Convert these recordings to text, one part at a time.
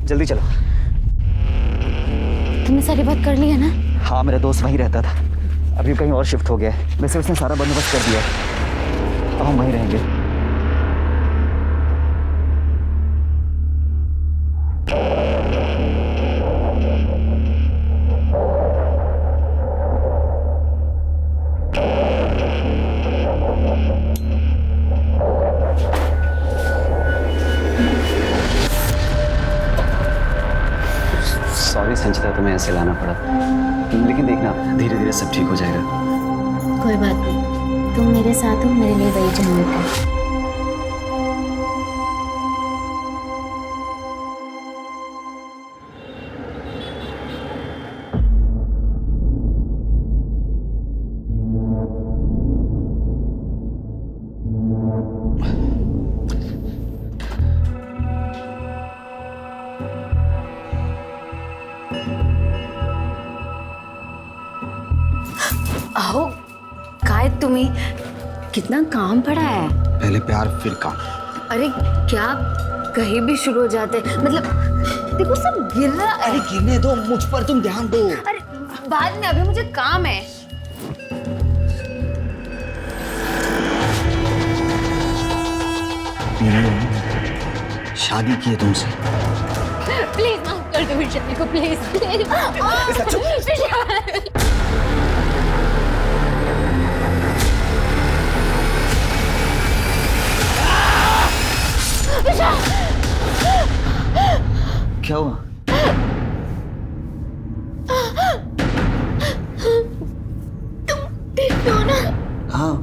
जल्दी चलो। तुमने सारी बात कर ली है ना? हाँ, मेरा दोस्त वहीं रहता था, अभी कहीं और शिफ्ट हो गया है। वैसे उसने सारा बंदोबस्त कर दिया है, अब हम वहीं रहेंगे। सॉरी संचिता, तुम्हें ऐसे लाना पड़ा, लेकिन देखना धीरे धीरे सब ठीक हो जाएगा। कोई बात नहीं, तुम मेरे साथ हो, मेरे लिए वही जन्नत है। आओ, काय तुम्हें कितना काम पड़ा है। पहले प्यार फिर काम। अरे क्या कहीं भी शुरू हो जाते, मतलब देखो सब गिर रहा है। अरे गिरने दो, मुझ पर तुम ध्यान दो। अरे बाद में, अभी मुझे काम है। शादी की है तुमसे। प्लीज माफ कर दो विशाल को, प्लीज प्लीज। क्या हुआ? तुम ठीक हो ना? हाँ।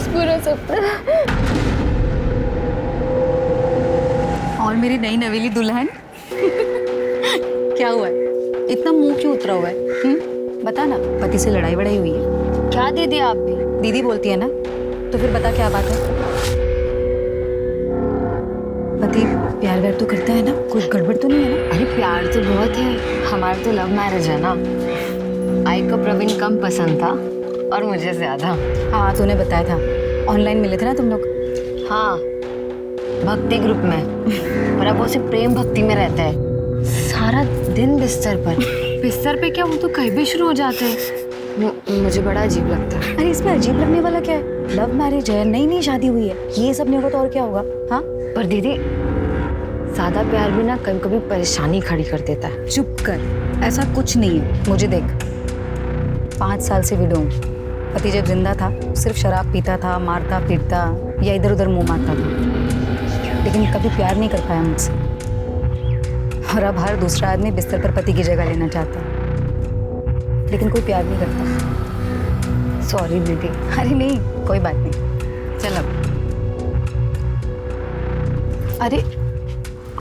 पूरा सपना और मेरी नई नवेली दुल्हन। क्या हुआ है, इतना मुंह क्यों उतरा हुआ है? बता ना, पति से लड़ाई वड़ाई हुई है क्या दीदी? आप भी दीदी बोलती है ना, तो फिर बता क्या बात है? पति प्यार व्यार तो करता है ना, कोई गड़बड़ तो नहीं है ना? अरे प्यार तो बहुत है, हमारा तो लव मैरिज है ना। आई को प्रवीण कम पसंद था और मुझे ज्यादा। हाँ, तूने बताया था, ऑनलाइन मिले थे ना तुम लोग। हाँ, भक्ति ग्रुप में। पर अब वो सिर्फ प्रेम भक्ति में रहता है, सारा दिन बिस्तर पर। बिस्तर पे क्या, वो तो कहीं भी शुरू हो जाते हैं। मुझे बड़ा अजीब लगता है। अरे इसमें अजीब लगने वाला क्या है? लव मैरिज है, नई नई शादी हुई है, ये सब नहीं होगा तो और क्या होगा? हाँ, पर दीदी ज्यादा प्यार भी ना कभी कभी परेशानी खड़ी कर देता है। चुप कर, ऐसा कुछ नहीं है। मुझे देख, 5 साल से विडो हूँ। पति जब जिंदा था सिर्फ शराब पीता था, मारता पीटता या इधर उधर मुंह मारता था, लेकिन कभी प्यार नहीं कर पाया मुझसे। और अब हर दूसरा आदमी बिस्तर पर पति की जगह लेना चाहता है, लेकिन कोई प्यार नहीं करता। सॉरी दीदी। अरे नहीं, कोई बात नहीं, चल अब। अरे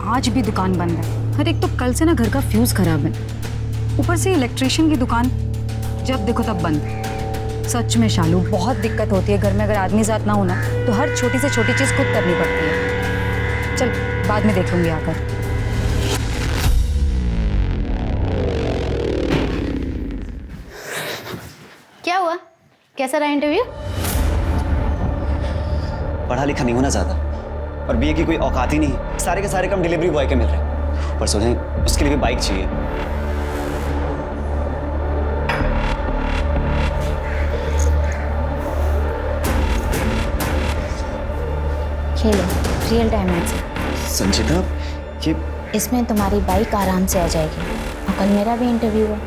आज भी दुकान बंद है। अरे एक तो कल से ना घर का फ्यूज खराब है, ऊपर से इलेक्ट्रिशियन की दुकान जब देखो तब बंद। सच में शालू, बहुत दिक्कत होती है घर में, अगर आदमी साथ ना हो ना तो हर छोटी से छोटी चीज खुद करनी पड़ती है। चल बाद में देखूंगी आकर। क्या हुआ, कैसा रहा इंटरव्यू? पढ़ा लिखा नहीं होना ज्यादा, और बीए की कोई औकात ही नहीं है। सारे के सारे काम डिलीवरी बॉय के मिल रहे हैं, पर सोचें उसके लिए भी बाइक चाहिए। खेलो, रियल टाइम मैच। संचिता, ये इसमें तुम्हारी बाइक आराम से आ जाएगी, और कल मेरा भी इंटरव्यू है।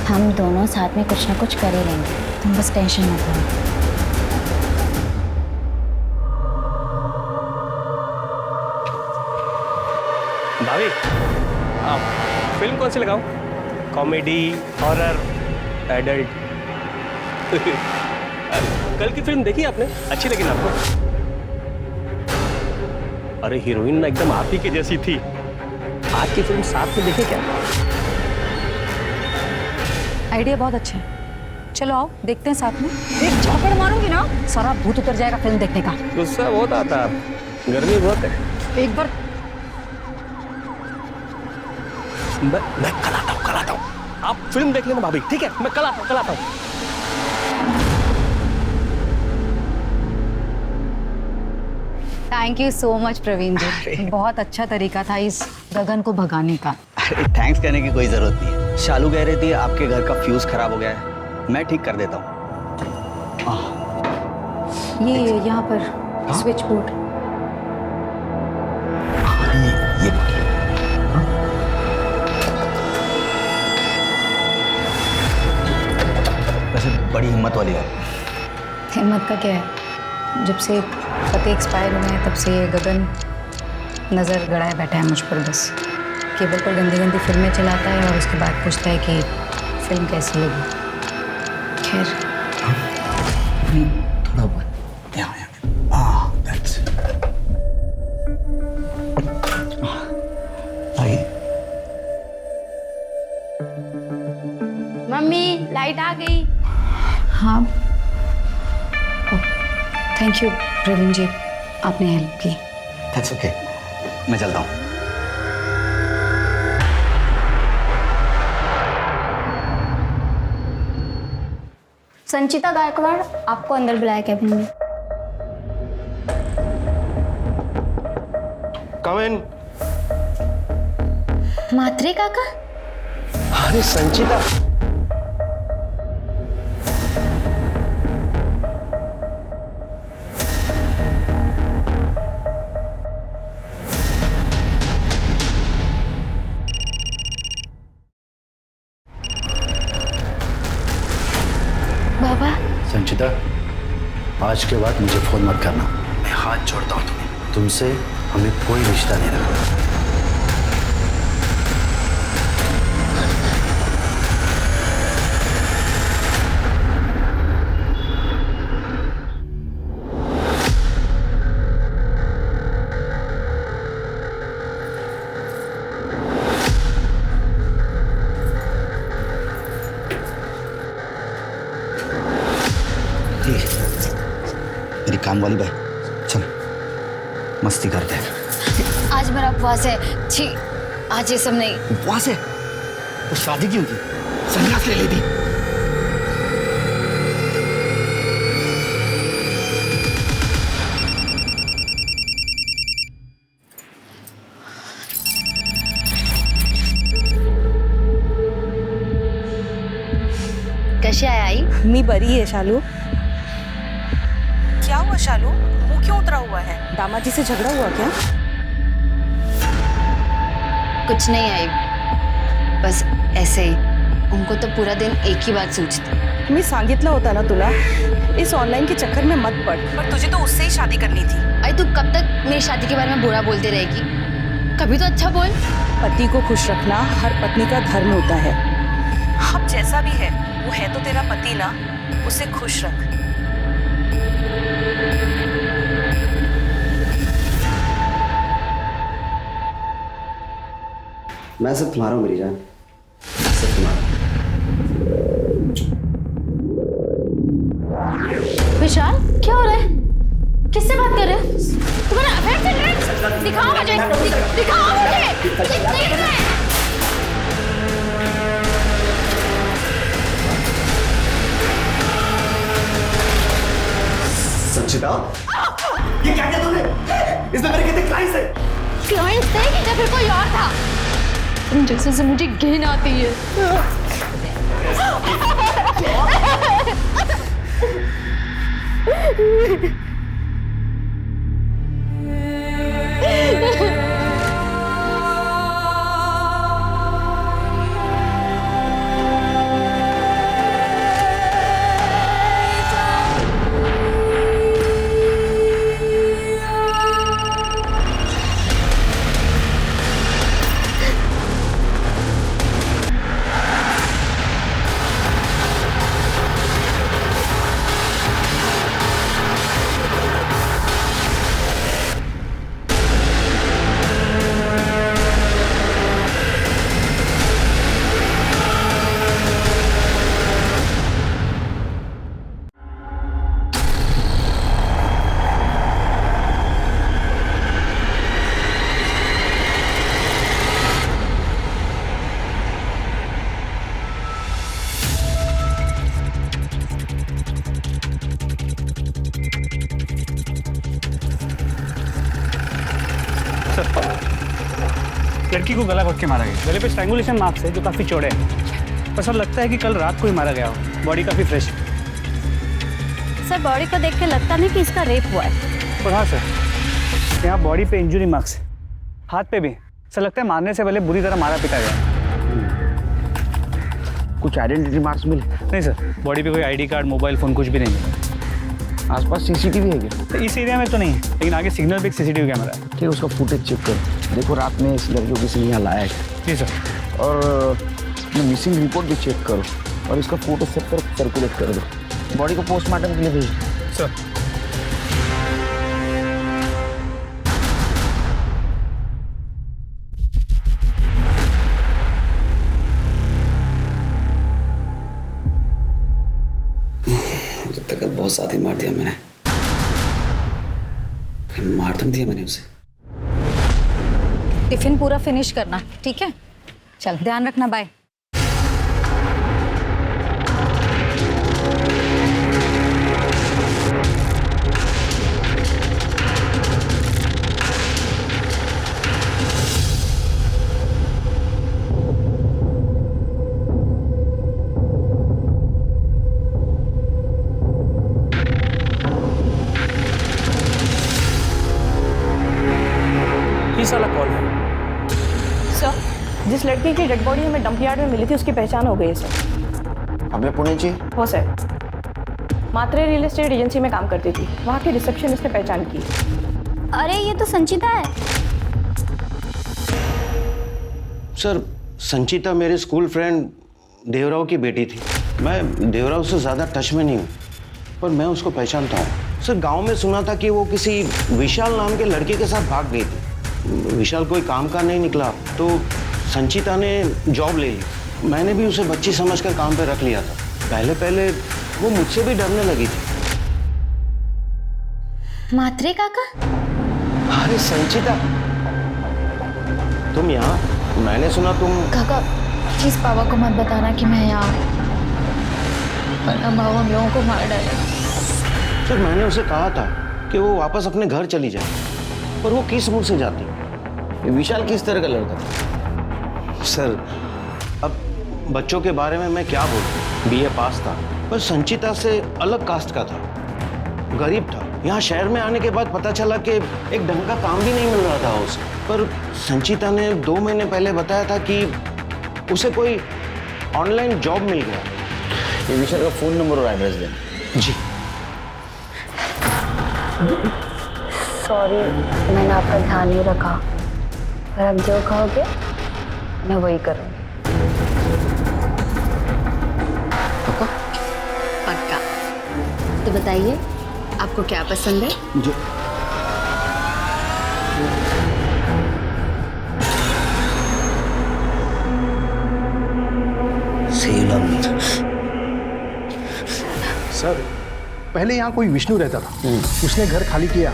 हम दोनों साथ में कुछ ना कुछ कर ही लेंगे, तुम बस टेंशन मत लो। भाभी, आप फिल्म कौन सी लगाऊं? Comedy, horror, adult? कल की फिल्म देखी आपने? अच्छी लगी ना आपको? अरे हीरोइन ना एकदम आप ही की जैसी थी। आज की फिल्म साथ में देखे क्या? आइडिया बहुत अच्छा है, चलो आओ देखते हैं साथ में। एक झापड़ मारूंगी ना, सारा भूत उतर जाएगा फिल्म देखने का। गुस्सा बहुत आता है, गर्मी बहुत है। एक बार मैं कल आता हूँ। आप फिल्म देख लेना भाभी, ठीक है? मैं कल आता हूँ। Thank you so much Praveen ji, बहुत अच्छा तरीका था इस गगन को भगाने का। अरे थैंक्स कहने की कोई जरूरत नहीं है। शालू कह रही थी आपके घर का फ्यूज खराब हो गया है, मैं ठीक कर देता हूँ। ये यहाँ पर स्विच बोर्ड। ये वैसे बड़ी हिम्मत वाली है। हिम्मत का क्या है, जब से पति एक्सपायर हुए हैं तब से ये गगन नज़र गड़ाए बैठा है मुझ पर। बस केबल पर गंदी गंदी फिल्में चलाता है और उसके बाद पूछता है कि फिल्म कैसी लगी। खैर थोड़ा बहुत यहाँ दैट्स आइए। मम्मी लाइट आ गई। हाँ, थैंक यू प्रवीण जी, आपने हेल्प की। दैट्स ओके, मैं चलता हूँ। संचिता गायकवाड़ आपको अंदर बुलाया कैबिन में। कम इन। मात्रे काका, अरे संचिता, बाबा संचिता, आज के बाद मुझे फोन मत करना। मैं हाथ जोड़ता हूँ तुम्हें, तुमसे हमें कोई रिश्ता नहीं रखा। मेरी काम वाली बाई, चल मस्ती करते हैं। आज मेरा उपवास है। छी, आज ये सब नहीं। उपवास है तो शादी क्यों की? संन्यास ले लेती। कशी आहे आई? मी बरी है शालू। क्या हुआ शालू, मुंह क्यों उतरा हुआ है? दामाद जी से झगड़ा हुआ क्या? कुछ नहीं आई, बस ऐसे ही। उनको तो पूरा दिन एक ही बात सोचती। मी सांगितलं होता ना तुला, इस ऑनलाइन के चक्कर में मत पड़। पर तुझे तो उससे ही शादी करनी थी। आई तू कब तक मेरी शादी के बारे में बुरा बोलते रहेगी? कभी तो अच्छा बोल। पति को खुश रखना हर पत्नी का धर्म होता है। अब जैसा भी है, वो है तो तेरा पति ना, उसे खुश रख। मैं सिर्फ तुम्हारा हूँ मेरी जान, सिर्फ तुम्हारा। विशाल क्या हो रहा है? किससे बात कर रहे हो? तुम्हारा अफेयर चल रहा है? दिखाओ मुझे, दिखाओ मुझे। देख रहे हैं। संचिता, ये क्या किया तूने? इसमें मेरे कितने क्लाइंट्स हैं? क्लाइंट थे या फिर कोई और था? तुम जैसे से मुझे घिन आती है। लड़की को गला घोट के मारा गया। गले पे स्ट्रैंगुलेशन मार्क्स है जो काफ़ी चौड़े हैं। पर सर लगता है कि कल रात को ही मारा गया हो। बॉडी काफ़ी फ्रेश है। सर बॉडी को देख के लगता नहीं कि इसका रेप हुआ है। और हाँ सर, यहाँ बॉडी पे इंजरी मार्क्स है, हाथ पे भी। सर लगता है मारने से पहले बुरी तरह मारा पीटा गया। कुछ आइडेंटिटी मार्क्स मिले? नहीं सर, बॉडी पे कोई आईडी कार्ड, मोबाइल फ़ोन कुछ भी नहीं है। आसपास सीसीटीवी है क्या? तो इस एरिया में तो नहीं है, लेकिन आगे सिग्नल पे एक सीसीटीवी कैमरा है। ठीक है, उसका फुटेज चेक करो। देखो रात में इस लड़की को किसी ने यहाँ लाया है। जी सर। और मिसिंग रिपोर्ट भी चेक करो और इसका फोटो सब तरफ सर्कुलेट कर दो। बॉडी को पोस्टमार्टम के लिए भेज दो। सर तक बहुत साथ ही मार दिया मैंने, मार तो नहीं दिया मैंने उसे। टिफिन पूरा फिनिश करना, ठीक है? चल ध्यान रखना, बाय। ये साला कौन है? सर, जिस लड़की की डेड बॉडी हमें डंप यार्ड में मिली थी उसकी पहचान हो गई है सर। हमें पुणे चाहिए। हो सर, मात्रे रियल एस्टेट एजेंसी में काम करती थी, वहाँ की रिसेप्शनिस्ट ने पहचान की। अरे ये तो संचिता है। सर, संचिता मेरे स्कूल फ्रेंड देवराव की बेटी थी। मैं देवराव से ज़्यादा टच में नहीं हूँ, पर मैं उसको पहचानता हूँ। सर, गांव में सुना था कि वो किसी विशाल नाम के लड़के के साथ भाग गई थी। विशाल कोई काम का नहीं निकला तो संचिता ने जॉब ले ली। मैंने भी उसे बच्ची समझकर काम पे रख लिया था। पहले पहले वो मुझसे भी डरने लगी थी। मात्रे काका? अरे संचिता, तुम यहाँ? मैंने सुना तुम। काका प्लीज पापा को मत बताना कि मैं यहाँ हूँ, वरना भाव हम लोगों को मार डालेगा। सर, मैंने उसे कहा था कि वो वापस अपने घर चली जाए, पर वो किस मुंह से जाती? ये विशाल किस तरह का लड़का था? सर, अब बच्चों के बारे में मैं क्या बोलूं? बीए पास था, पर संचिता से अलग कास्ट का था, गरीब था। यहाँ शहर में आने के बाद पता चला कि एक ढंग का काम भी नहीं मिल रहा था उसे। पर संचिता ने 2 महीने पहले बताया था कि उसे कोई ऑनलाइन जॉब मिल गया। ये विशाल का फ़ोन नंबर और एड्रेस देना। जी। सॉरी, मैंने आपका ध्यान नहीं रखा, पर अब जो कहोगे मैं वही करूँगी। पक्का। तो बताइए आपको क्या पसंद है? जो सर, पहले यहाँ कोई विष्णु रहता था। उसने घर खाली किया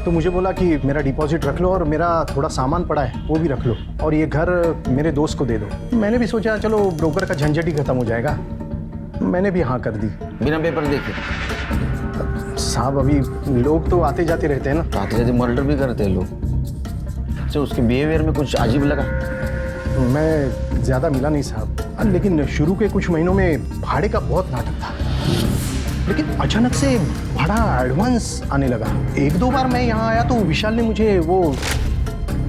तो मुझे बोला कि मेरा डिपॉजिट रख लो और मेरा थोड़ा सामान पड़ा है वो भी रख लो, और ये घर मेरे दोस्त को दे दो। मैंने भी सोचा चलो ब्रोकर का झंझट ही खत्म हो जाएगा। मैंने भी हाँ कर दी। बिना पेपर देखे? साहब, अभी लोग तो आते जाते रहते हैं ना। आते जाते मर्डर भी करते हैं लोग। अच्छा, उसके बिहेवियर में कुछ अजीब लगा? मैं ज़्यादा मिला नहीं साहब, लेकिन शुरू के कुछ महीनों में भाड़े का बहुत नाटक था, लेकिन अचानक से भाड़ा एडवांस आने लगा। 1-2 बार मैं यहाँ आया तो विशाल ने मुझे वो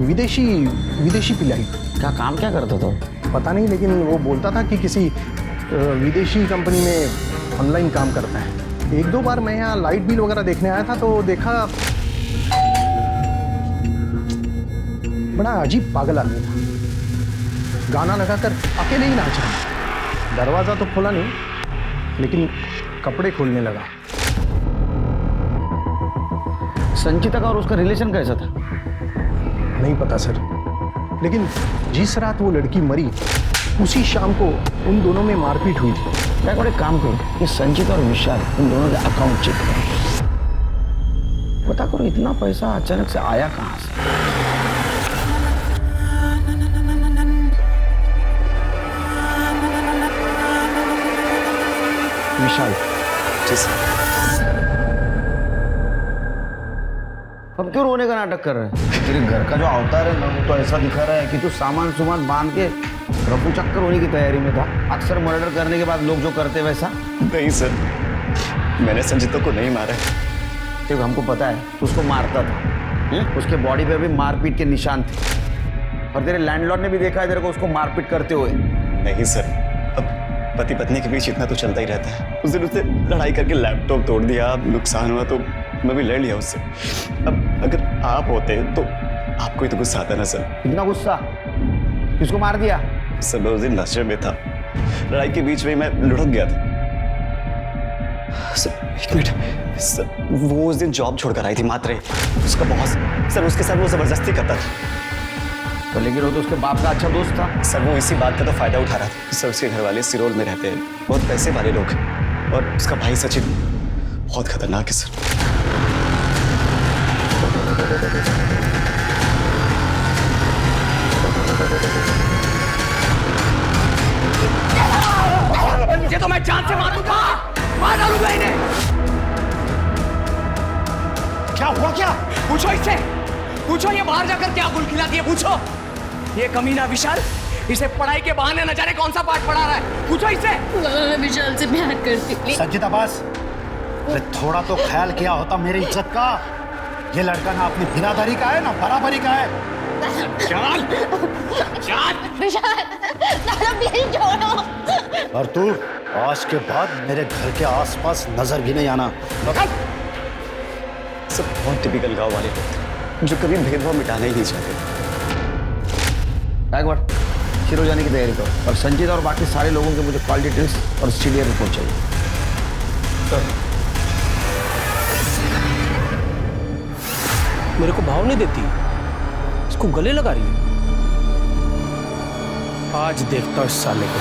विदेशी पिलाई। क्या काम क्या करता था? पता नहीं, लेकिन वो बोलता था कि किसी विदेशी कंपनी में ऑनलाइन काम करता है। 1-2 बार मैं यहाँ लाइट बिल वगैरह देखने आया था तो देखा बड़ा अजीब पागल आदमी था। गाना लगाकर अकेले ही नाच रहा। दरवाज़ा तो खोला नहीं, लेकिन कपड़े खोलने लगा। संचिता का और उसका रिलेशन कैसा था? नहीं पता सर, लेकिन जिस रात वो लड़की मरी उसी शाम को उन दोनों में मारपीट हुई थी। क्या एक काम करो, ये संचिता और विशाल उन दोनों के अकाउंट चेक करो। पता करो इतना पैसा अचानक से आया कहाँ से। विशाल, अब क्यों रोने का नाटक कर रहा है? तेरे घर का जो अवतार है ना, वो तो ऐसा दिखा रहा है कि तू सामान सुमान बांध के रफू चक्कर होने की तैयारी में था। अक्सर मर्डर करने के बाद लोग जो करते वैसा। नहीं सर, मैंने संजीता को नहीं मारा है। देखो हमको पता है तू उसको मारता था। उसके बॉडी पे भी मारपीट के निशान थे और तेरे लैंडलॉर्ड ने भी देखा है तेरे को उसको मारपीट करते हुए। नहीं सर, अब पति पत्नी के बीच इतना तो चलता ही रहता है। उस दिन उसने लड़ाई करके लैपटॉप तोड़ दिया, नुकसान हुआ तो मैं भी लड़ लिया उससे। अब अगर आप होते तो आपको ही तो गुस्सा आता ना सर। इतना गुस्सा? किसको मार दिया? सर मैं उस दिन नशे में था, लड़ाई के बीच में मैं लुढ़क गया था। सर एक मिनट सर, वो उस दिन जॉब छोड़कर आई थी मात्रे, उसका बॉस सर उसके साथ वो जबरदस्ती करता था। तो लेकिन वो तो उसके बाप का अच्छा दोस्त था। सर वो इसी बात का तो फायदा उठा रहा था। सर उसके घर वाले सिरोल में रहते हैं, बहुत पैसे वाले लोग, और उसका भाई सचिन बहुत खतरनाक है सर। मुझे तो मैं जान से मारूंगा, मार डालूंगा इन्हें। क्या हुआ क्या? पूछो इससे, पूछो ये बाहर जाकर क्या गुल खिलाती है, पूछो। ये कमीना विशाल इसे पढ़ाई के बहाने न जाने कौन सा पाठ पढ़ा रहा है, पूछो इससे। मैं विशाल से प्यार करती हूँ। संजीता बस, अरे थोड़ा तो ख्याल किया होता मेरी इज्जत का। ये लड़का ना अपनी बिरादरी का है ना बराबरी का है। चल चल विशाल, दादा प्लीज छोड़ो। और तू आज के बाद मेरे घर के आसपास नजर भी नहीं आना। सब बहुत टिपिकल गांव वाले लोग थे जो कभी भेदभाव मिटाना ही नहीं चाहते। बैकवर्ड शिरो जाने की तैयारी करो और संजीत और बाकी सारे लोगों के मुझे कॉल डिटेल्स और स्टीडियो रिपोर्ट चाहिए। मेरे को भाव नहीं देती, इसको गले लगा रही है। आज देखता हूं इस साले को।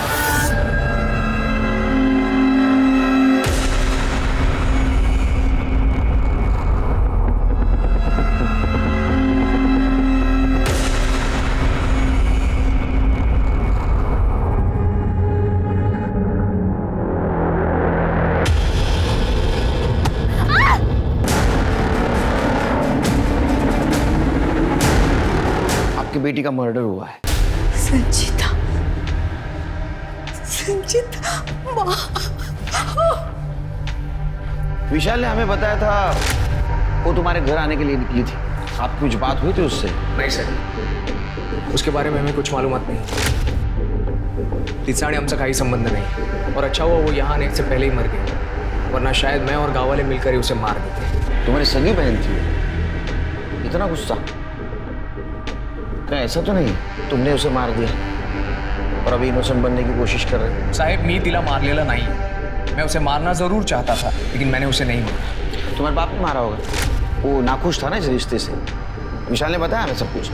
बेटी का मर्डर हुआ है। संजीता, संजीता माँ। विशाल ने हमें बताया था वो तुम्हारे घर आने के लिए निकली थी। आपकी कुछ बात हुई थी उससे? नहीं सर, उसके बारे में हमें कुछ मालूमात नहीं। तिसाड़ी हमसे कोई संबंध नहीं, और अच्छा हुआ वो यहाँ आने से पहले ही मर गई, वरना शायद मैं और गांव वाले मिलकर ही उसे मार देते। तुम्हारी सगी बहन थी, इतना गुस्सा? क्या ऐसा तो नहीं तुमने उसे मार दिया और अभी इनोसेंट बनने की कोशिश कर रहे हो? साहेब मी तिला मारलेला नहीं, मैं उसे मारना जरूर चाहता था, लेकिन मैंने उसे नहीं मारा। तुम्हारे बाप ने मारा होगा, वो नाखुश था ना इस रिश्ते से। विशाल ने बताया हमें सब कुछ।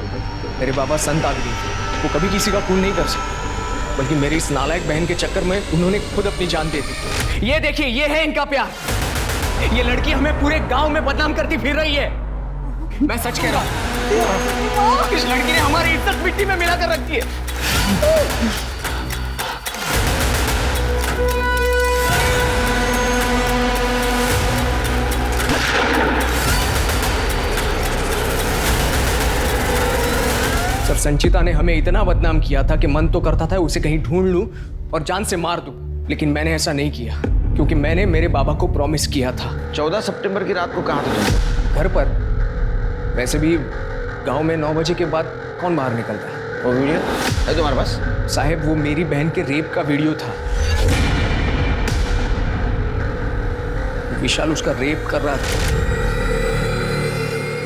मेरे बाबा संत आदमी थे, वो कभी किसी का खून नहीं कर सकते, बल्कि मेरी इस नालायक बहन के चक्कर में उन्होंने खुद अपनी जान दे दी। ये देखिए, ये है इनका प्यार। ये लड़की हमें पूरे गांव में बदनाम करती फिर रही है। मैं सच कह रहा हूं, इस लड़की ने हमारी इज्जत मिट्टी में मिलाकर रखी है। सर, संचिता ने हमें इतना बदनाम किया था कि मन तो करता था उसे कहीं ढूंढ लूं और जान से मार दूं, लेकिन मैंने ऐसा नहीं किया, क्योंकि मैंने मेरे बाबा को प्रॉमिस किया था। 14 सितंबर की रात को कहाँ थे तुम? घर पर। वैसे भी गांव में 9 बजे के बाद कौन बाहर निकलता है। वो वीडियो है तुम्हारे पास? साहब, वो मेरी बहन के रेप का वीडियो था। विशाल उसका रेप कर रहा था।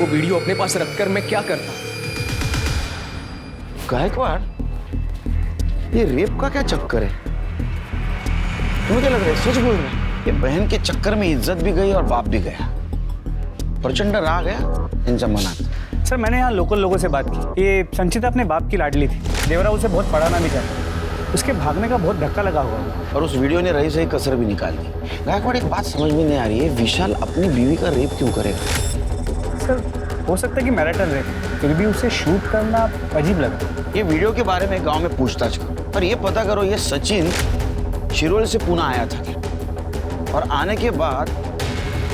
वो वीडियो अपने पास रखकर मैं क्या करता? गायकवाड़, ये रेप का क्या चक्कर है? तुम्हें क्या लग रहा है सच बोल रहे हैं? ये बहन के चक्कर में इज्जत भी गई और बाप भी गया। प्रचंड राग है इन जमानात। सर मैंने यहाँ लोकल लोगों से बात की। ये संचिता अपने बाप की लाडली थी, देवरा उसे बहुत पढ़ाना भी चाहता, उसके भागने का बहुत धक्का लगा हुआ है। और उस वीडियो ने रही सही कसर भी निकाल दी। गायकवाड़, एक बात समझ में नहीं आ रही है, विशाल अपनी बीवी का रेप क्यों करेगा? सर हो सकता है कि मैरिटल रेप, फिर भी उसे शूट करना अजीब लगा। ये वीडियो के बारे में गाँव में पूछताछ करो और ये पता करो ये सचिन शिरोल से पुणे आया था क्या? और आने के बाद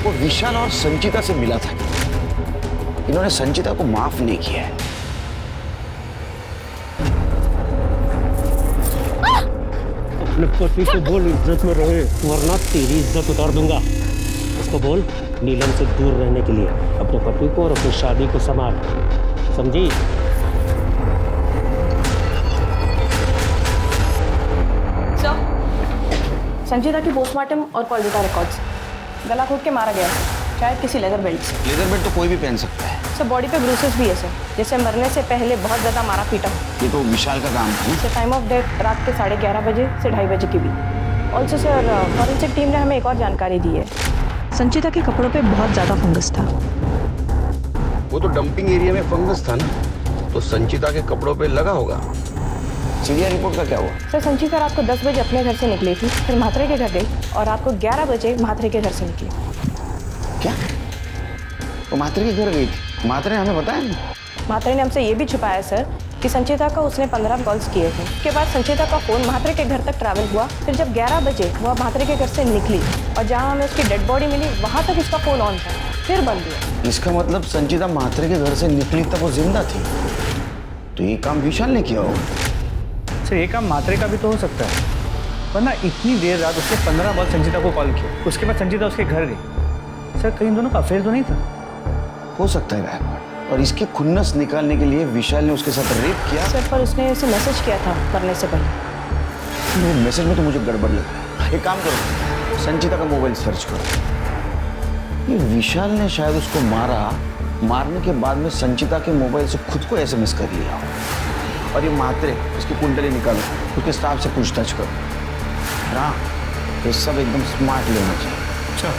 वो विशाल और संचिता से मिला था। इन्होंने संचिता को माफ नहीं किया है। अपने पति को बोल इज्जत में रहे, वरना तेरी इज्जत उतार दूंगा। उसको बोल नीलम से दूर रहने के लिए, अपने पति को और अपनी शादी को संभाल, समझी? संजीता की पोस्टमार्टम और कॉल डेटा रिकॉर्ड्स। गला घोट के मारा गया है, शायद किसी लेदर बेल्ट से। लेदर बेल्ट तो कोई भी पहन सकता है। सर बॉडी पे ब्रूसेस भी है सर, जैसे मरने से पहले बहुत ज़्यादा मारा पीटा। ये तो विशाल का काम था ना। सर टाइम ऑफ डेथ रात के 11:30 बजे से 2:30 बजे की भी। ऑल्सो सर फॉरेंसिक टीम ने हमें एक और जानकारी दी है। संचिता के कपड़ों पे बहुत ज़्यादा फंगस था। वो तो डंपिंग एरिया में फंगस था ना, तो संचिता के कपड़ों पे लगा होगा। सीरिया रिपोर्ट का क्या हुआ? सर संचिता रात को 10 बजे अपने घर से निकली थी, फिर म्हात्रे के घर गई और रात को 11 बजे म्हात्रे के घर से निकली। क्या? वो म्हात्रे के घर गई थी? म्हात्रे ने हमें बताया नहीं। म्हात्रे ने हमसे ये भी छुपाया सर कि संचिता का उसने 15 कॉल्स किए थे। उसके बाद संचिता का फ़ोन म्हात्रे के घर तक ट्रैवल हुआ। फिर जब 11 बजे वह म्हात्रे के घर से निकली और जहाँ हमें उसकी डेड बॉडी मिली वहाँ तक उसका फ़ोन ऑन था, फिर बंद हुआ। इसका मतलब संचिता म्हात्रे के घर से निकली तब वो जिंदा थी, तो ये काम विशाल ने किया होगा। सर ये काम म्हात्रे का भी तो हो सकता है, वरना इतनी देर रात उसने 15 बार संचिता को कॉल किया, उसके बाद संचिता उसके घर गई। सर कहीं दोनों का अफेयर तो नहीं था? हो सकता है गायकवाड़, और इसकी खुन्नस निकालने के लिए विशाल ने उसके साथ रेप किया। सर पर उसने उसे मैसेज किया था मरने से पहले। वो मैसेज में तो मुझे गड़बड़ लगा। एक काम करो, संचिता का मोबाइल सर्च करो। ये विशाल ने शायद उसको मारने के बाद में संचिता के मोबाइल से खुद को SMS कर लिया हो। और ये म्हात्रे, उसकी कुंडली निकालो, उसके स्टाफ से पूछताछ करो। हाँ, ये सब एकदम स्मार्ट लेना चाहिए। अच्छा,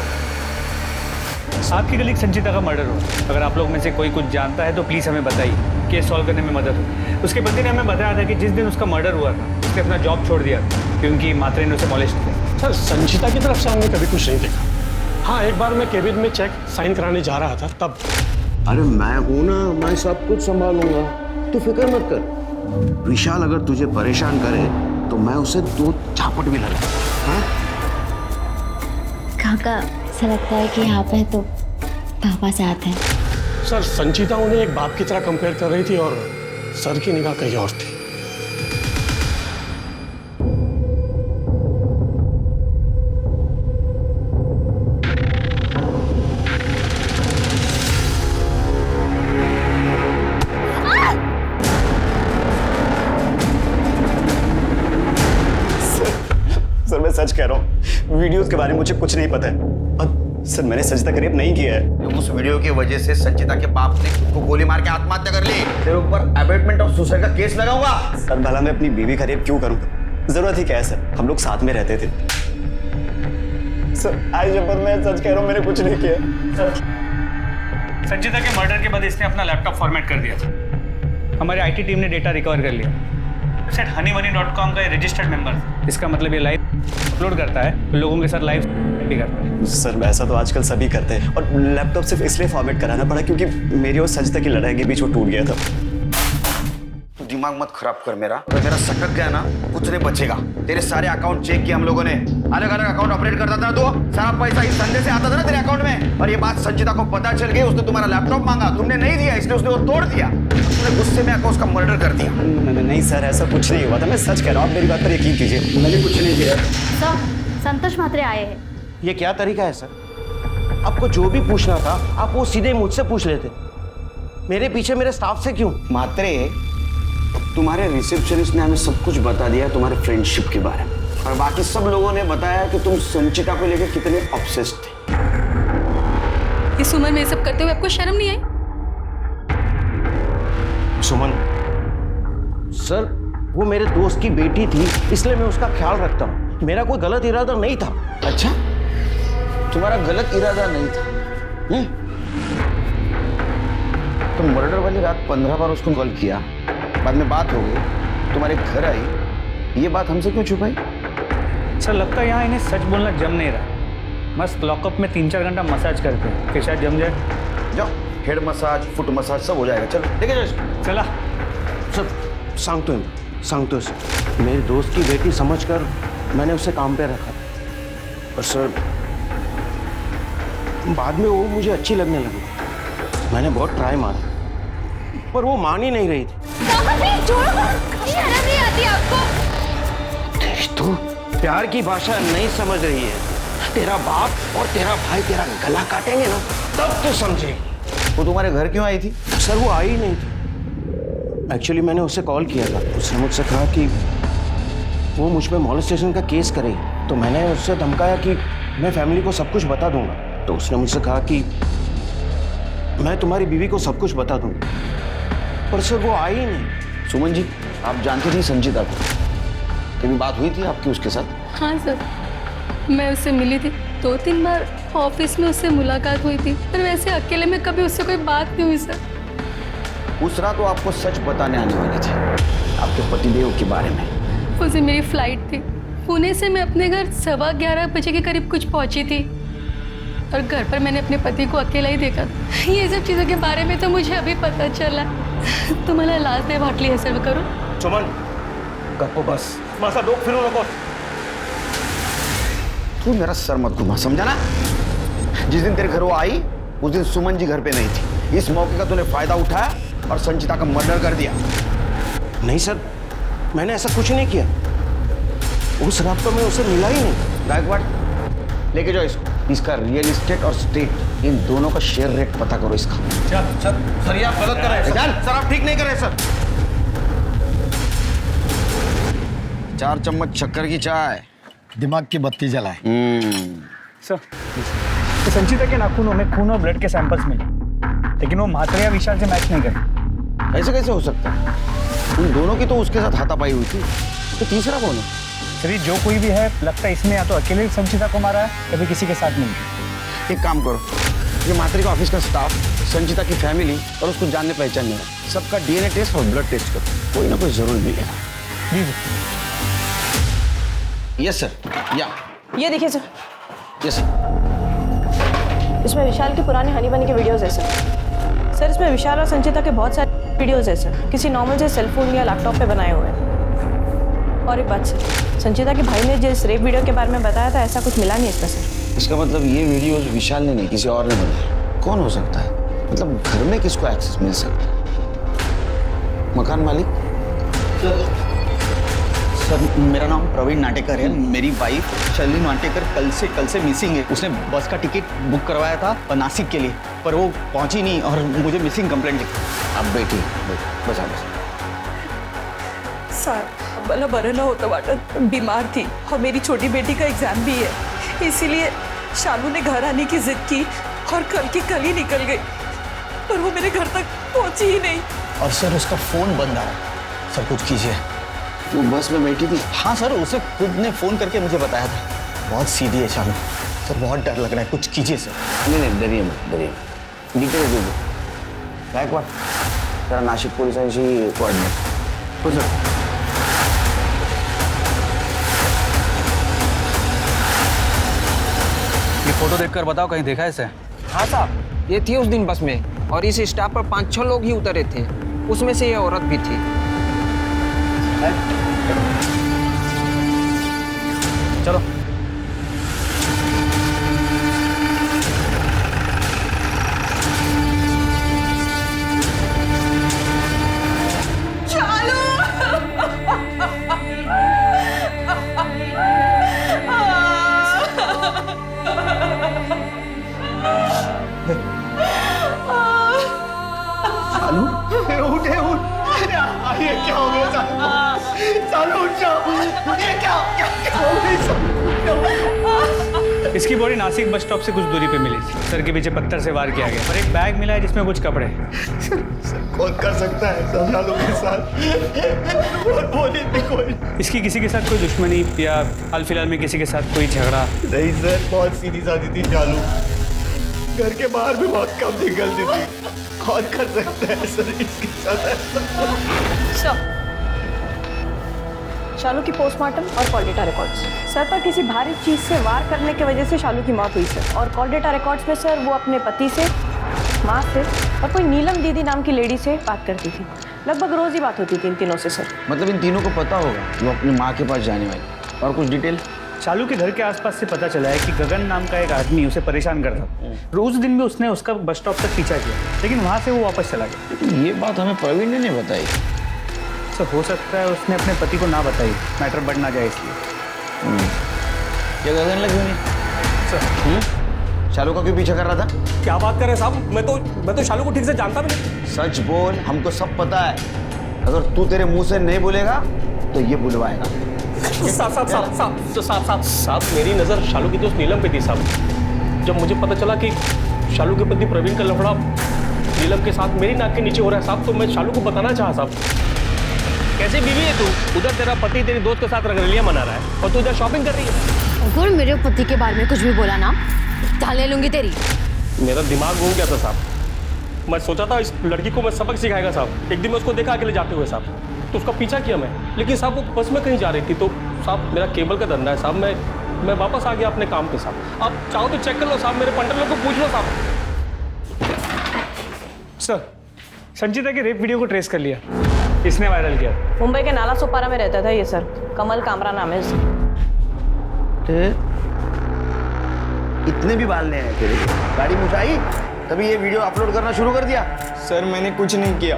आपकी कलीग संचिता का मर्डर हो, अगर आप लोग में से कोई कुछ जानता है तो प्लीज़ हमें बताइए, केस सॉल्व करने में मदद हो। उसके पति ने हमें बताया था कि जिस दिन उसका मर्डर हुआ था उसने अपना जॉब छोड़ दिया क्योंकि म्हात्रे ने उसे मॉलेस्ट किया। सर संचिता की तरफ से हमने कभी कुछ नहीं देखा। हाँ एक बार मैं केबिन में चेक साइन कराने जा रहा था तब। अरे मैं हूं ना, मैं सब कुछ संभालूंगा, तू फिक्र मत कर। विशाल अगर तुझे परेशान करे तो मैं उसे 2 चापट भी लगा। हाँ? काका ऐसा लगता है कि यहाँ पे तो पापा साथ हैं। सर संचिता उन्हें एक बाप की तरह कंपेयर कर रही थी और सर की निगाह कहीं और थी। सर मैं सच कह रहा हूँ, वीडियोस के बारे में मुझे कुछ नहीं पता है। और सर मैंने संचिता का रेप नहीं किया है। उस वीडियो की वजह से संचिता के बाप ने खुद को गोली मार के आत्महत्या कर ली। तेरे ऊपर अबेटमेंट ऑफ सुसाइड का केस लगाऊंगा। सर भला मैं अपनी बीवी का रेप क्यों करूंगा? जरूरत ही क्या है सर, हम लोग साथ में रहते थे। सर आज जब मैं सच कह रहा हूँ, मैंने कुछ नहीं किया। संचिता के मर्डर के बाद इसने अपना लैपटॉप फॉर्मेट कर दिया था। हमारी IT टीम ने डेटा रिकवर कर लिया। वेबसाइट honeymoney.com का ये रजिस्टर्ड मेंबर, इसका मतलब ये लाइव अपलोड करता है तो लोगों के साथ लाइव भी करता है। सर वैसा तो आजकल सभी करते हैं, और लैपटॉप सिर्फ इसलिए फॉर्मेट कराना पड़ा क्योंकि मेरी और संचिता की लड़ाई के बीच वो टूट गया था। दिमाग मत खराब कर मेरा। अगर मेरा सटक गया ना, कुछ नहीं बचेगा। तेरे सारे अकाउंट चेक किए हम लोगों ने, अलग अलग अकाउंट ऑपरेट करता था तो सारा पैसा इस धंधे से आता था ना तेरे अकाउंट में। और ये बात संचिता को पता चल गई, उसने तुम्हारा लैपटॉप मांगा, तुमने नहीं दिया, इसलिए उसने वो तोड़ दिया। उसने गुस्से में आकर उसका मर्डर कर दिया। नहीं सर ऐसा कुछ नहीं हुआ था, मैं सच कह रहा हूँ, आप मेरी बात पर यकीन कीजिए, मैंने कुछ नहीं किया। सर संतोष म्हात्रे आए हैं। ये क्या तरीका है सर? आपको जो भी पूछना था आप वो सीधे मुझसे पूछ लेते, मेरे पीछे मेरे स्टाफ से क्यों? म्हात्रे, तुम्हारे रिसेप्शनिस्ट ने हमें सब कुछ बता दिया तुम्हारे फ्रेंडशिप के बारे में, और बाकी सब लोगों ने बताया कि तुम संचिता को लेकर कितने ऑब्सेस्ड थे। इस उम्र में ये सब करते हुए आपको शर्म नहीं आई? सुमन सर, वो मेरे दोस्त की बेटी थी इसलिए मैं उसका ख्याल रखता हूँ, मेरा कोई गलत इरादा नहीं था। अच्छा, तुम्हारा गलत इरादा नहीं था? तो मर्डर वाली रात 15 बार उसको कॉल किया, बाद में बात हो गई, तुम्हारे घर आई, ये बात हमसे क्यों छुपाई? सर लगता है यहाँ इन्हें सच बोलना जम नहीं रहा। मस्त लॉकअप में 3-4 घंटा मसाज करते हैं, फिर शायद जम जाए। जाओ, हेड मसाज, फुट मसाज सब हो जाएगा। चलो ठीक है, चला। सर सांगतोय सर, मेरे दोस्त की बेटी समझकर मैंने उसे काम पे रखा, और सर बाद में वो मुझे अच्छी लगने लगी। मैंने बहुत ट्राई मारा पर वो मान ही नहीं रही थी। शर्म नहीं आती आपको? तू प्यार की भाषा नहीं समझ रही है। तेरा बाप और तेरा भाई तेरा गला काटेंगे ना तब तो समझेगी। वो तुम्हारे घर क्यों आई थी? सर वो आई ही नहीं थी। एक्चुअली मैंने उससे कॉल किया था। उसने मुझसे कहा कि वो मुझ पे मॉलेस्टेशन का केस करेगी। तो मैंने उससे धमकाया कि मैं फैमिली को सब कुछ बता दूंगा। तो उसने मुझसे कहा कि मैं तुम्हारी बीवी को सब कुछ बता दूंगा। पर सर वो आई ही नहीं। सुमन जी, आप जानती थी संचिता को? कभी बात हुई थी आपकी उसके साथ? हाँ सर, मैं उससे मिली थी 2-3 बार। ऑफिस में उससे मुलाकात हुई थी, पर वैसे अकेले में कभी उससे कोई बात नहीं हुई सर। उस रात वो आपको सच बताने आने वाले थे आपके पतिदेव के बारे में। उस दिन मेरी फ्लाइट थी। पुणे से मैं अपने घर 11:15 बजे के करीब कुछ पहुंची थी और घर पर मैंने अपने पति को अकेला ही देखा। ये सब चीज़ों के बारे में तो मुझे अभी पता चला। तुम्हाला लाज नाही वाटली हे सर्व करून? सुमन गप्पो बस, माझा डोक फिरू नको। तू मेरा सर मत घुमा, समझा ना? जिस दिन तेरे घर वो आई उस दिन सुमन जी घर पे नहीं थी। इस मौके का तूने फायदा उठाया और संचिता का मर्डर कर दिया। नहीं सर, मैंने ऐसा कुछ नहीं किया। उस रात को मैं उसे मिला ही नहीं। गायकवाड़, लेके जाओ इसको। इसका रियल एस्टेट और स्टेट इन दोनों का शेयर रेट पता करो इसका। सर ये आप गलत कर रहे हैं। सर आप ठीक नहीं कर रहे सर। 4 चम्मच शक्कर की चाय, दिमाग की बत्ती जलाए। सर, तो संचिता के नाखूनों में खून और ब्लड के सैंपल्स मिले, लेकिन वो म्हात्रे या विशाल से मैच नहीं करे। ऐसे कैसे हो सकता है? उन दोनों की तो उसके साथ हाथापाई हुई थी, तो तीसरा कौन है? सर जो कोई भी है, लगता है इसने या तो अकेले संचिता को मारा है या फिर किसी के साथ मिलकर। एक काम करो, ये मात्रे का ऑफिस का स्टाफ, संचिता की फैमिली और उसको जानने पहचानने वाला सबका डीएनए टेस्ट और ब्लड टेस्ट करो। कोई ना कोई जरूर मिलेगा। जी यस सर। या ये देखिए सर, यस सर। इसमें विशाल के पुराने हनी बनी के वीडियोस है सर। इसमें विशाल और संचिता के बहुत सारे वीडियोस है सर, किसी नॉर्मल से सेलफोन या लैपटॉप पे बनाए हुए हैं। और एक बात सर, संचिता के भाई ने जिस रेप वीडियो के बारे में बताया था, ऐसा कुछ मिला नहीं इसका सर। इसका मतलब ये वीडियो विशाल ने नहीं, किसी और ने बनाया। कौन हो सकता है? मतलब घर में किसको एक्सेस मिल सकता है? मकान मालिक? सर मेरा नाम प्रवीण नाटेकर है। मेरी वाइफ शैली नाटेकर कल से मिसिंग है। उसने बस का टिकट बुक करवाया था नासिक के लिए, पर वो पहुंची नहीं और मुझे मिसिंग कंप्लेंट लिखी। अब बेटी बस सर मला बरं नव्हतं वाटत, बीमार थी और मेरी छोटी बेटी का एग्जाम भी है, इसीलिए शालू ने घर आने की जिद की और कल की कल ही निकल गई, पर वो मेरे घर तक पहुंची ही नहीं। और सर उसका फोन बंद आ रहा है। सर कुछ कीजिए। वो बस में बैठी थी? हाँ सर, उसे खुद ने फोन करके मुझे बताया था। बहुत सीधी है शालू। सर बहुत डर लग रहा है, कुछ कीजिए सर। नहीं डरिए मत, डरिए। डिटेल्स दे दो गायकवाड़, जरा नाशिक पोलिसांशी कोऑर्डिनेट। हो सर। ये फोटो देखकर बताओ, कहीं देखा है इसे? हाँ साहब, ये थी उस दिन बस में और इस स्टाफ पर 5-6 लोग ही उतरे थे, उसमें से ये औरत भी थी। चलो उठे उठ। ये क्या हो गया चालू? उठ जाओ। ये क्या हो गया? इसकी बॉडी नासिक बस स्टॉप से कुछ दूरी पे मिली थी। सर के पीछे पत्थर से वार किया गया और एक बैग मिला है जिसमें कुछ कपड़े। कौन कर सकता है सब चालू के साथ? बोले भी कोई। इसकी किसी के साथ कोई दुश्मनी या हाल फिलहाल में किसी के साथ कोई झगड़ा? नहीं सर, बहुत सीधी सादी थी चालू। घर के बाहर भी बहुत कम निकलती थी। कौन कर सकता है सर इसके साथ ऐसा? शालू की पोस्टमार्टम और कॉल डेटा रिकॉर्ड्स। सर पर किसी भारी चीज से वार करने की वजह से शालू की मौत हुई सर। और कॉल डेटा रिकॉर्ड्स में सर वो अपने पति से, माँ से और कोई नीलम दीदी नाम की लेडी से बात करती थी। लगभग रोज ही बात होती थी इन तीनों से सर। मतलब इन तीनों को पता होगा वो अपनी माँ के पास जाने वाली। और कुछ डिटेल? शालू के घर के आसपास से पता चला है कि गगन नाम का एक आदमी उसे परेशान करता। रोज दिन में उसने उसका बस स्टॉप तक पीछा किया, लेकिन वहां से वो वापस चला गया। लेकिन ये बात हमें प्रवीण ने नहीं बताई। सर हो सकता है उसने अपने पति को ना बताई, मैटर बढ़ ना जाए इसलिए। क्या गगन लगी नहीं सर शालू का क्यों पीछा कर रहा था? क्या बात कर रहे हैं साहब, मैं तो शालू को ठीक से जानता भी नहीं। सच बोल, हमको सब पता है। अगर तू तेरे मुंह से नहीं बोलेगा तो ये बुलवाएगा। साहब मेरी नज़र शालू की दोस्त नीलम पे थी साहब। जब मुझे पता चला कि शालू के पति प्रवीण का लफड़ा नीलम के साथ मेरी नाक के नीचे हो रहा है साहब, तो मैं शालू को बताना चाहा साहब। कैसे बीवी है तू? उधर तेरा पति तेरी दोस्त के साथ रंगरलियां मना रहा है और तू इधर शॉपिंग कर रही है। अगर मेरे पति के बारे में कुछ भी बोला ना, जान ले लूंगी तेरी। मेरा दिमाग घूम गया था साहब। मैं सोचा था इस लड़की को मैं सबक सिखाएगा साहब। एक दिन मैं उसको देखा अकेले जाते हुए साहब, तो उसका पीछा किया मैं, लेकिन साहब वो बस में कहीं जा रही थी। तो साहब मेरा केबल का धंधा है साहब, मैं वापस आ गया अपने काम पे साहब। आप चाहो तो चेक कर लो साहब, मेरे पंटर लोग को पूछ लो साहब। सर संचिता के रेप वीडियो को ट्रेस कर लिया, इसने वायरल किया। मुंबई के नाला सोपारा में रहता था ये सर, कमल कामरा नाम है इसका। इतने भी बाल नहीं आए तेरे, गाड़ी मुझाई तभी ये वीडियो अपलोड करना शुरू कर दिया। सर मैंने कुछ नहीं किया,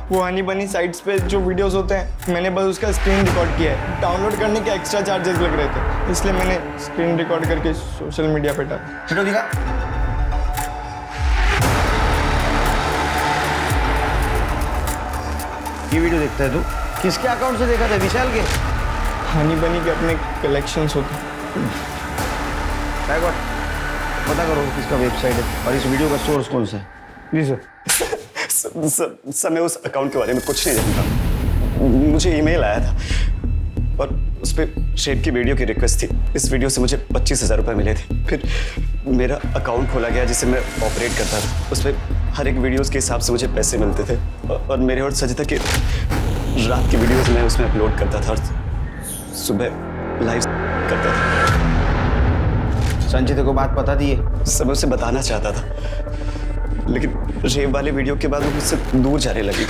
वो हनी बनी साइट्स पे जो वीडियोस होते हैं मैंने बस उसका स्क्रीन रिकॉर्ड किया है। डाउनलोड करने के एक्स्ट्रा चार्जेस लग रहे थे, इसलिए मैंने स्क्रीन रिकॉर्ड करके सोशल मीडिया पे डाला। फोटो दिखा। ये वीडियो देखता है तू? किसके अकाउंट से देखा था? विशाल के? हनी बनी के अपने कलेक्शंस होते। पता करो किसका वेबसाइट है और इस वीडियो का सोर्स कौन सा है। जी सर। सर मैं उस अकाउंट के बारे में कुछ नहीं जानता। मुझे ईमेल आया था और उस पर शेप की वीडियो की रिक्वेस्ट थी। इस वीडियो से मुझे 25,000 रुपये मिले थे। फिर मेरा अकाउंट खोला गया जिसे मैं ऑपरेट करता था। उस पर हर एक वीडियोस के हिसाब से मुझे पैसे मिलते थे और मेरे और सजिता के रात की वीडियोस मैं उसमें अपलोड करता था और सुबह लाइव करता था। संचिता को बात पता दी है? सब उसे बताना चाहता था, लेकिन रेप वाले वीडियो के बाद वो मुझसे दूर जाने लगी।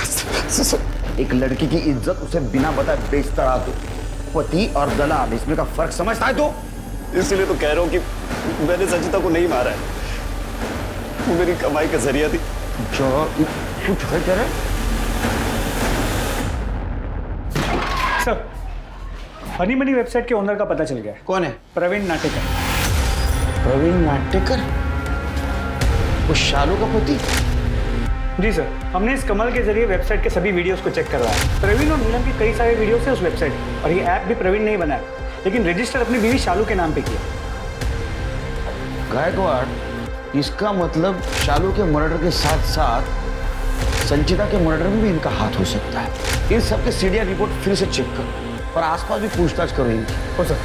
एक लड़की की इज्जत उसे बिना बताए बेचता रहा तू। पति और दलाल, इसमें का फर्क समझता है तू? इसलिए तो कह रहा हूँ कि मैंने संचिता को नहीं मारा है, वो मेरी कमाई का जरिया थी। जो कुछ है तेरे? सर हनी मनी वेबसाइट के ओनर का पता चल गया है। कौन है? प्रवीण नाटेकर। प्रवीण नाटेकर? वो शालू का पति? जी सर, हमने इस कमल के जरिए वेबसाइट के सभी वीडियोस को चेक करवाया है। प्रवीण और नीलम की कई सारे वीडियोस हैं उस वेबसाइट पर और ये ऐप भी प्रवीण ने ही बनाया, लेकिन रजिस्टर अपनी बीवी शालू के नाम पे किया। गायकवाड़, इसका मतलब शालू के मर्डर के साथ साथ संचिता के मर्डर में भी इनका हाथ हो सकता है। इन सब के सीडीआर रिपोर्ट फिर से चेक करो और आसपास भी पूछताछ करो इनकी। हो सर।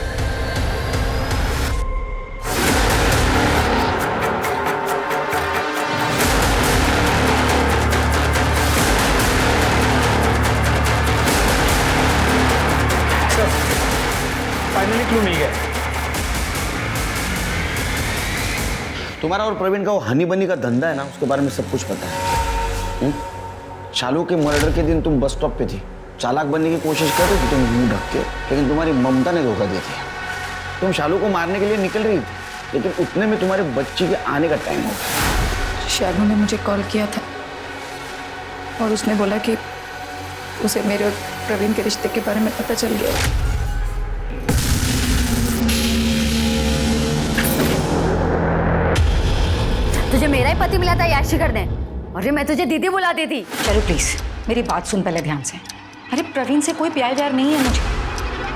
फाइनली क्लू मिल गया। तुम्हारा और प्रवीण का वो हनी बनी का धंधा है ना, उसके बारे में सब कुछ पता है। शालू के मर्डर के दिन तुम बस स्टॉप पे थी, चालाक बनने की कोशिश कर रही थी तुम मुंह ढक के, लेकिन तुम्हारी ममता ने धोखा दे दिया। तुम शालू को मारने के लिए निकल रही थी, लेकिन उतने में तुम्हारे बच्ची के आने का टाइम हो गया। शालू ने मुझे कॉल किया था और उसने बोला कि उसे मेरे और प्रवीण के रिश्ते के बारे में पता चल गया। तुझे मेरा ही पति मिला था याशी कर दे, और मैं तुझे दीदी बुलाती थी। चलो प्लीज मेरी बात सुन पहले ध्यान से। अरे प्रवीण से कोई प्यार व्यार नहीं है मुझे,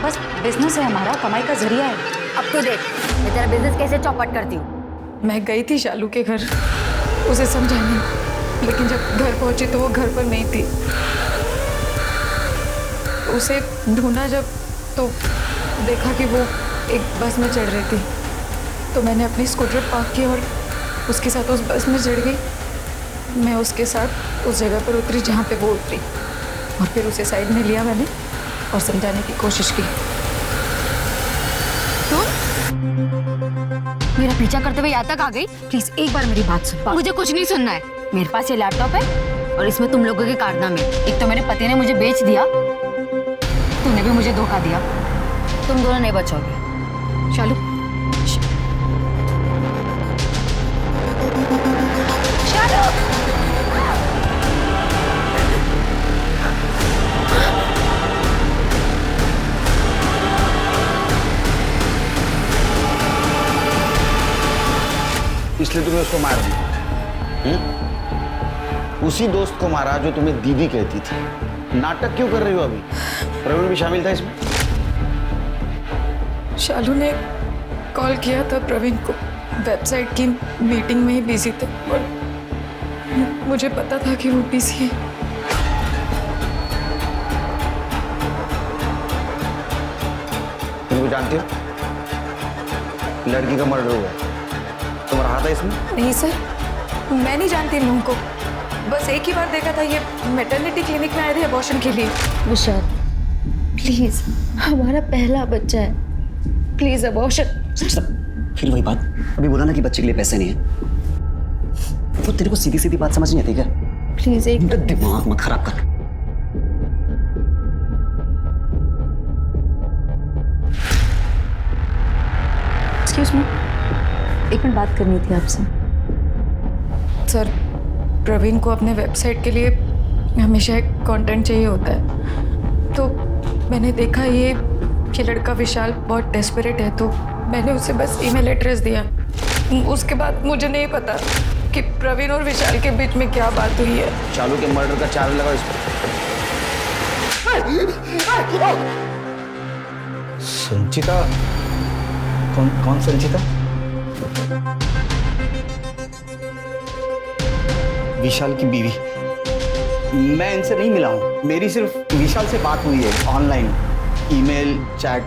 बस बिजनेस है हमारा, कमाई का जरिया है। अब तो देख मैं तेरा बिजनेस कैसे चौपट करती हूँ। मैं गई थी शालू के घर उसे समझाने, लेकिन जब घर पहुंची तो वो घर पर नहीं थी। उसे ढूंढा जब, तो देखा कि वो एक बस में चढ़ रही थी, तो मैंने अपनी स्कूटर पार्क की और उसके साथ उस बस में चढ़ गई। मैं उसके साथ उस जगह पर उतरी जहाँ पे वो उतरी, और फिर उसे साइड में लिया मैंने और समझाने की कोशिश की। मेरा पीछा करते हुए यहाँ तक आ गई। प्लीज एक बार मेरी बात सुन। मुझे कुछ नहीं सुनना है। मेरे पास ये लैपटॉप है और इसमें तुम लोगों के कारनामे। एक तो मेरे पति ने मुझे बेच दिया, तूने भी मुझे धोखा दिया। तुम दोनों नहीं बचोगे। शालू इसलिए तुम्हें उसको मार दिया? उसी दोस्त को मारा जो तुम्हें दीदी कहती थी। नाटक क्यों कर रही हो अभी? प्रवीण भी शामिल था इसमें? शालू ने कॉल किया था प्रवीण को, वेबसाइट की मीटिंग में ही बिजी थे और मुझे पता था कि वो बिजी है। तुम वो जानती हो? लड़की का मर्डर हुआ है। तुम रहा था इसमें? नहीं सर, मैं नहीं जानती इन लोगों को। बस एक ही बार देखा था, ये मैटरनिटी क्लिनिक में आए थे अबॉर्शन के लिए। विशाल प्लीज, हमारा पहला बच्चा है, प्लीज अबॉर्शन। फिर वही बात, अभी बोला ना कि बच्चे के लिए पैसे नहीं है। वो तेरे को सीधी सीधी बात समझ नहीं आती क्या? प्लीज एक दिमाग मत खराब कर। एक्सक्यूज मी, एक मिनट बात करनी थी आपसे। सर, प्रवीण को अपने वेबसाइट के लिए हमेशा एक कंटेंट चाहिए होता है, तो मैंने देखा ये लड़का विशाल बहुत डेस्परेट है, तो मैंने उसे बस ईमेल एड्रेस दिया। उसके बाद मुझे नहीं पता कि प्रवीण और विशाल के बीच में क्या बात हुई है। शालू के मर्डर का चार्ज लगाओ इस पर। संचिता? कौन संचिता? विशाल की बीवी। मैं इनसे नहीं मिला हूँ, मेरी सिर्फ विशाल से बात हुई है ऑनलाइन, ईमेल चैट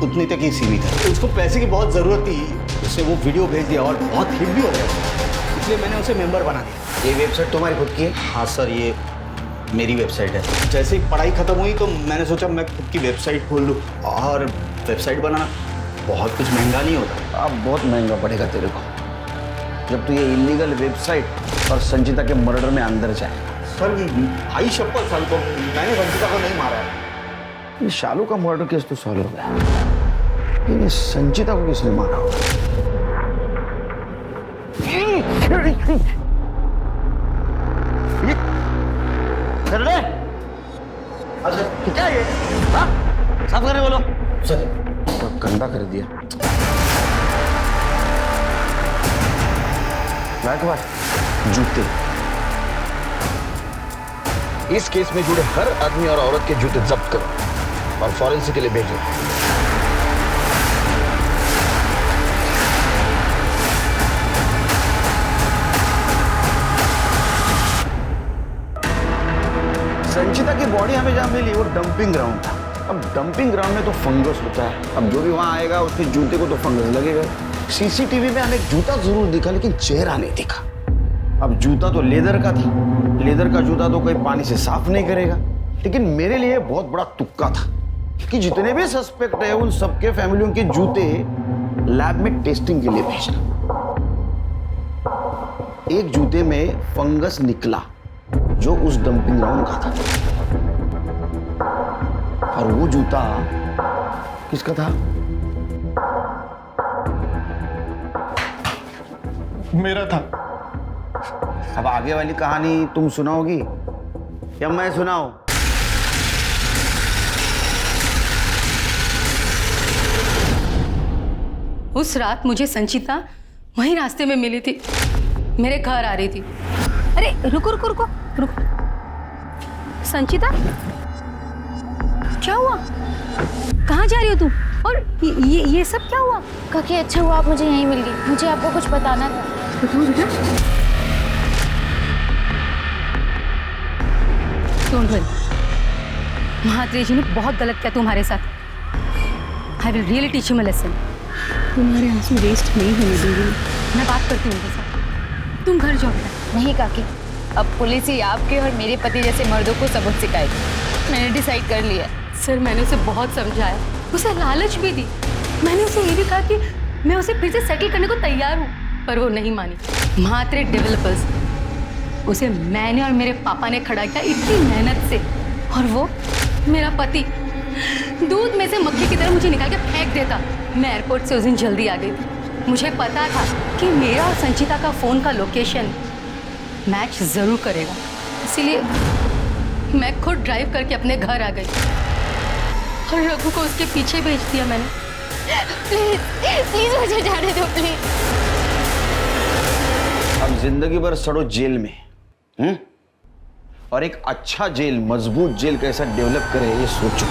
उतनी तक ही सीमित है। उसको पैसे की बहुत ज़रूरत थी, उसने वो वीडियो भेज दिया और बहुत हिट भी हो गया, इसलिए मैंने उसे मेंबर बना दिया। ये वेबसाइट तुम्हारी खुद की है? हाँ सर, ये मेरी वेबसाइट है। जैसे ही पढ़ाई ख़त्म हुई तो मैंने सोचा मैं खुद की वेबसाइट खोल लूँ, और वेबसाइट बनाना बहुत कुछ महंगा नहीं होता। अब बहुत महंगा पड़ेगा तेरे को जब तू ये इलीगल वेबसाइट और संचिता के मर्डर में अंदर जाए। सर भाई शपथ सर, तो मैंने संचिता को नहीं मारा है। ये शालू का मर्डर केस तो सॉल्व हो गया, ये संचिता को किसने मारा होगा? अच्छा क्या ये? हाँ? साफ करने बोलो सर। गंदा कर दिया। जूते, इस केस में जुड़े हर आदमी और औरत के जूते जब्त करो और फॉरेंसिक के लिए भेजो। संचिता की बॉडी हमें जहां मिली वो डंपिंग ग्राउंड था। अब डंपिंग ग्राउंड में तो फंगस होता है, अब जो भी वहां आएगा उसके जूते को तो फंगस लगेगा। सीसीटीवी में हमें जूता जरूर दिखा लेकिन चेहरा नहीं दिखा। अब जूता तो लेदर का था, लेदर का जूता तो कोई पानी से साफ नहीं करेगा। लेकिन मेरे लिए बहुत बड़ा तुक्का था कि जितने भी सस्पेक्ट है उन सबके फैमिलियों के जूते लैब में टेस्टिंग के लिए भेजना। एक जूते में फंगस निकला जो उस डंपिंग ग्राउंड का था, और वो जूता किसका था? मेरा था। अब आगे वाली कहानी तुम सुनाओगी या मैं सुनाऊं? उस रात मुझे संचिता वहीं रास्ते में मिली थी, मेरे घर आ रही थी। अरे रुको रुको रुको रुको, संचिता क्या हुआ? कहाँ जा रही हो तुम? और ये सब क्या हुआ? काकी अच्छा हुआ आप मुझे यहीं मिल गई, मुझे आपको कुछ बताना था। डोंट वरी, महात्रे जी ने बहुत गलत किया तुम्हारे साथ। I will really teach you a lesson. तुम्हारे आंसू वेस्ट नहीं होने दूंगी, मैं बात करती हूँ उनके साथ। तुम घर जाओ बेटा। नहीं काकी, अब पुलिस ही आपके और मेरे पति जैसे मर्दों को सबक सिखाएगी। मैंने डिसाइड कर लिया। सर मैंने उसे बहुत समझाया, उसे लालच भी दी। मैंने उसे ये भी कहा कि मैं उसे फिर से सेटल करने को तैयार हूँ, पर वो नहीं मानी। महात्रे डेवलपर्स, उसे मैंने और मेरे पापा ने खड़ा किया इतनी मेहनत से, और वो मेरा पति दूध में से मक्खी की तरह मुझे निकाल के फेंक देता। मैं एयरपोर्ट से उस दिन जल्दी आ गई थी। मुझे पता था कि मेरा और संचिता का फ़ोन का लोकेशन मैच ज़रूर करेगा, इसीलिए मैं खुद ड्राइव करके अपने घर आ गई और रघु को उसके पीछे भेज दिया मैंने। प्लीज प्लीज मुझे जाने दो प्लीज। अब जिंदगी भर सड़ो जेल में, और एक अच्छा जेल, मजबूत जेल कैसा डेवलप करे ये सोचो।